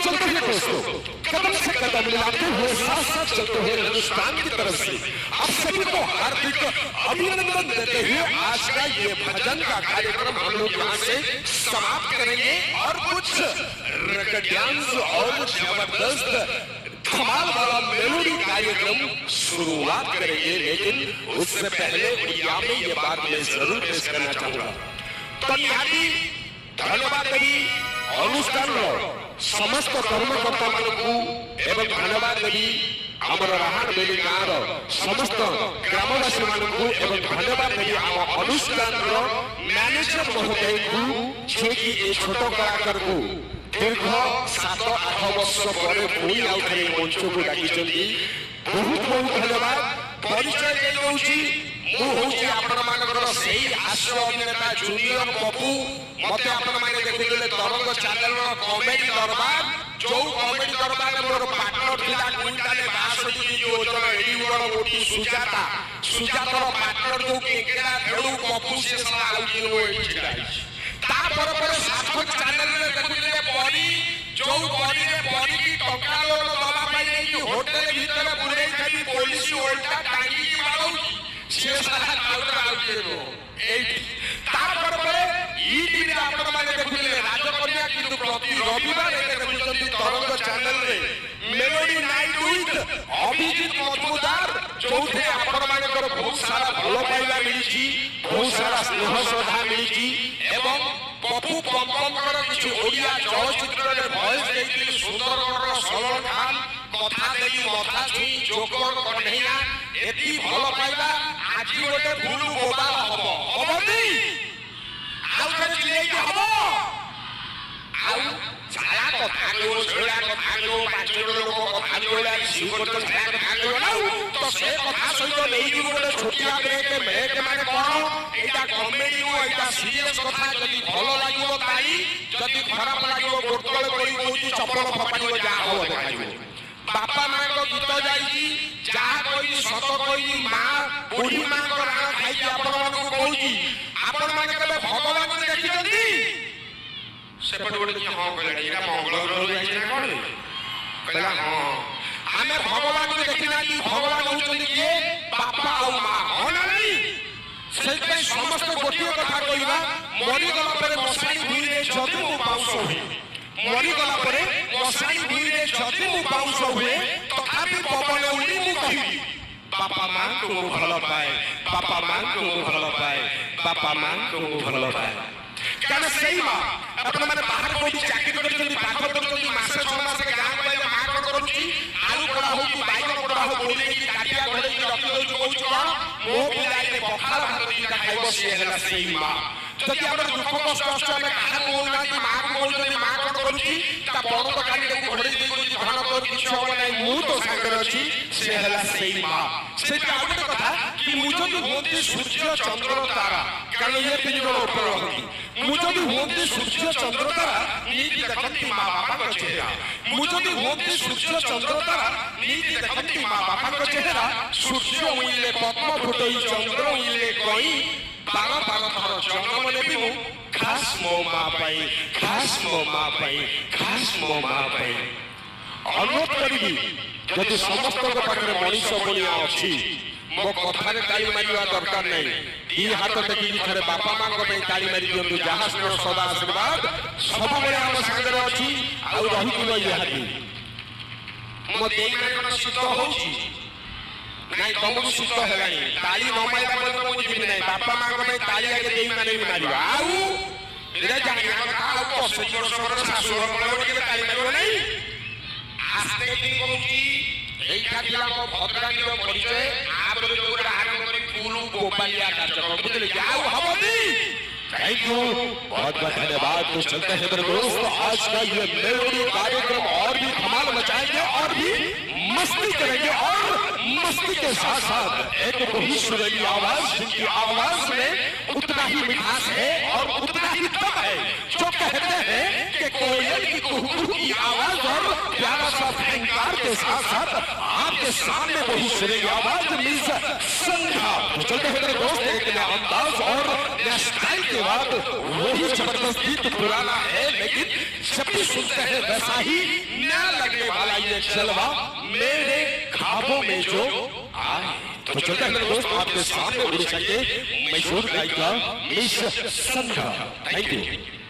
चलते हैं दोस्तों, कदम से कदम मिलाते हुए साथ साथ चलते हुए हिंदुस्तान की तरफ से आप सभी को हार्दिक अभिनंदन देते हुए आज का ये भजन का कार्यक्रम हम लोग यहाँ से समाप्त करेंगे और कुछ रकड्यांस और जबरदस्त धमाल वाला मेलोडी कार्यक्रम शुरुआत करेंगे। लेकिन उससे पहले उड़िया में ये बात मैं जरूर पेश करना चाहूंगा। तो निहाती धन्यवाद देवी अनुष्ठान समस्त कर्मकर्ता मानू एवं धन्यवाद देवी आमर राहान बेली गाँव समस्त ग्रामवासी मानू एवं धन्यवाद देवी आम अनुष्ठान मैनेजर महोदय को जेकि ए छोट कलाकार को दीर्घ 7-8 वर्ष पर पुणी आउ थे मंच को डाकी बहुत बहुत धन्यवाद। परिचय दे हास्य अभिनेता जूनियर पप्पू मत देखुले तरंग चैनल कॉमेडी दरबार जो कॉमेडी दरबार मोर पार्टनर थिला क्विंटाल 62 ओजन एडी बड़ गोटी सुजाता सुजातार पार्टनर जो केकेड़ा खेलू पप्पू से सला आउट हो एठी तापर पर सार्थक चैनल रे देखुले बॉडी जो बॉडी रे बॉडी की टंका लोन दबा पाई नहीं कि होटल भीतर बुले खाली पुलिस उल्टा टांगी की मारो से सारा आउट हो एठी तापर पर ई टीवी रे आपण माने देखुले राजकन्या किंतु प्रति रविवार एके देखुचंती तरंग चैनल रे melody night with Abhijeet Majumdar जोथे आपण माने बहुत सारा भलो पाइला मिलिछि बहुत सारा स्नेह श्रद्धा मिलिछि एवं पप्पू पंपकर किछु ओडिया चलचित्र रे वॉइस देइली सुंदरगढ़ सलमान खान कथा देली मथा छुई जोकर कन्हैया एती भलो पाइला आजि गोटे फुलु बोबा हबो हबनी आउ करे चिले कि हबो आउ छाया कथा को छेड़ा कथा को पांचड़ लोक कथा जोला शिवकर तो छाया कथा जोला तो से कथा सहित नहीं कि गोटे छोटिया ब्रेक माने कोन एटा कॉमेडी हो एटा सीरियस कथा जदी भलो लागिवो ताई जदी खराब लागिवो गोटकले पड़ी कोची चप्पल फपाड़िवो जा हो देखाइवो। बापा मां को गीत जाईची जा कोई सत कोई मां बुढ़ी मां को राण खाई आपण मान को कहूची आपण माने कबे भगवान को देखिचंती सेपट गोटे कि हां कहले एटा मंगल ग्रह जाईची ना कोन कहला हां हमें भगवान को देखिना कि भगवान होचंती के बापा और मां हो ना नहीं सेते समस्त गोटिए कथा कहिबा मरि गला परे मसाई भूई रे जदी मु पाउस होई मरि गला परे मसाई भूई रे जदी मु पाउस हुए तथापि पवन उड़ी मु कहिबी बापा मां को भलो पाए बापा मां को भलो पाए बापा मां को भलो पाए कारण सही मां अपन माने बाहर कोठी चाकरी करछंती पाठ करछंती मासे 6 मास के गां गइले मां कोन करूची आलू पड़ा हो कि बाइगन पड़ा हो बोली कि काटिया घरे कि रखि दउ कहू कोन मो पिलाई रे पखाल भात दिटा खाइबो से होला सही मां जति हमर दुख कष्ट हमें काहा कोन ना कि मां को बोलछंती मां कोन करूची ता बड़ तो काली रे घरे दे कि धन कर किछ हो नै मु तो सागर अछि से होला सही मां से आउट कथा कि मु जदि होती सूर्य चंद्र तारा कारण ये तीन जण ऊपर रहती मु जदि होती सूर्य चंद्र तारा नीति देखंती मां बापा को चेहरा मु जदि होती सूर्य चंद्र तारा नीति देखंती मां बापा को चेहरा सूर्य उइले पद्म फुटई चंद्र उइले कई 12 थर जन्म नेबी मु खास मो मां पाई खास मो मां पाई खास मो मां पाई अनुरोध करिबी जदि समस्त को पाखरे मनीष बनिया अछि मो कथारे ताली मारिवा दरकार नै दी हाथ देखि थरे बापा मां को पे ताली मारि दियंतु जहां सदा आशीर्वाद सब बेले हम संगरे अछि आ रहि किलो यहाती मो देई माने कोन शीत होछि नै तमु शीत हेलानी ताली न माइला परे मो जिबि नै बापा मां को पे ताली आगे देई माने भी मारिवा आउ रे जानि का तो से जोर सासु घर के ताली मारिबो नै आस्ते दिन कहूची एठा जिला को भद्रांगीर परिचय आपर जोरा आरंभ करी फूलू गोपालिया कार्यक्रम बुझले जाओ हबनी थैंक यू बहुत बहुत धन्यवाद। तो चलते हैं मेरे दोस्त आज का ये मेलोडी कार्यक्रम और भी धमाल मचाएंगे और भी मस्ती करेंगे और मस्ती के साथ साथ एक बहुत सुरीली आवाज जिनकी आवाज में उतना ही मिठास है और उतना ही दम है जो कहते हैं कि कोयल की कुहू की आवाज और प्यारा साहस और अहंकार के साथ साथ आपके सामने वही सुनेंगे आवाज मीन्स संध्या। तो चलते हैं मेरे दोस्त, एक नया अंदाज और नया स्टाइल के बाद वही जबरदस्त गीत पुराना है लेकिन जब भी सुनते हैं वैसा ही नया लगने वाला ये जलवा मेरे ख्वाबों में जो आए। तो चलते हैं मेरे दोस्त, आपके सामने उड़ सके मशहूर गायिका मिस संध्या। Thank you.